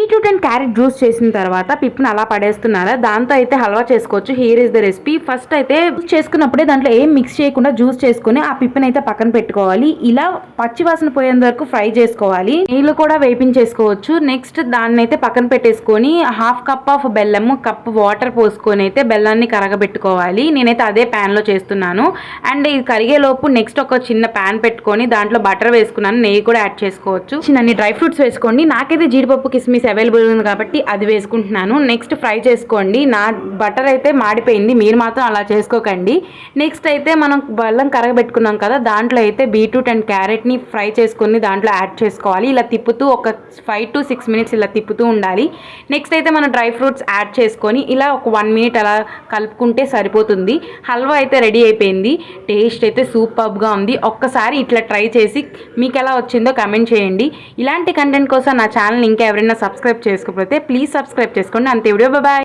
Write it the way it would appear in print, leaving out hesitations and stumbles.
Beetroot and carrot juice చేసిన తర్వాత పిప్పిని అలా పడేస్తున్నారా, దాంతో అయితే హల్వా చేసుకోవచ్చు. Here is the recipe. First అయితే చేసుకున్నప్పుడే దాంట్లో ఏం మిక్స్ చేయకుండా జ్యూస్ చేసుకుని ఆ పిప్పిని అయితే పక్కన పెట్టుకోవాలి. ఇలా పచ్చి వాసన పోయేంత వరకు ఫ్రై చేసుకోవాలి. నీళ్ళు కూడా వేపించేసుకోవచ్చు. నెక్స్ట్ దాన్ని అయితే పక్కన పెట్టేసుకొని హాఫ్ కప్ ఆఫ్ బెల్లము, కప్ వాటర్ పోసుకొని అయితే బెల్లాన్ని కరగబెట్టుకోవాలి. నేనైతే అదే ప్యాన్ లో చేస్తున్నాను. అండ్ ఇది కరిగేలోపు నెక్స్ట్ ఒక చిన్న ప్యాన్ పెట్టుకొని దాంట్లో బటర్ వేసుకున్నాను. నెయ్యి కూడా యాడ్ చేసుకోవచ్చు. చిన్న డ్రై ఫ్రూట్స్ వేసుకోండి. నాకైతే జీడిపప్పు కిస్మిస్ అవైలబుల్ ఉంది కాబట్టి అది వేసుకుంటున్నాను. నెక్స్ట్ ఫ్రై చేసుకోండి. నా బటర్ అయితే మాడిపోయింది, మీరు మాత్రం అలా చేసుకోకండి. నెక్స్ట్ అయితే మనం బెల్లం కరగబెట్టుకున్నాం కదా, దాంట్లో అయితే బీట్రూట్ అండ్ క్యారెట్ ని ఫ్రై చేసుకొని దాంట్లో యాడ్ చేసుకోవాలి. ఇలా తిప్పుతూ ఒక 5 to 6 minutes ఇలా తిప్పుతూ ఉండాలి. నెక్స్ట్ అయితే మనం డ్రై ఫ్రూట్స్ యాడ్ చేసుకొని ఇలా ఒక 1 minute అలా కలుపుకుంటే సరిపోతుంది. హల్వా అయితే రెడీ అయిపోయింది. టేస్ట్ అయితే సూపర్గా ఉంది. ఒక్కసారి ఇట్లా ట్రై చేసి మీకు ఎలా వచ్చిందో కమెంట్ చేయండి. ఇలాంటి కంటెంట్ కోసం నా ఛానల్ ఇంకా ఎవరైనా సబ్స్క్రైబ్ చేసుకోకపోతే ప్లీజ్ సబ్స్క్రైబ్ చేసుకోండి. అంతే వీడియో. బాయ్.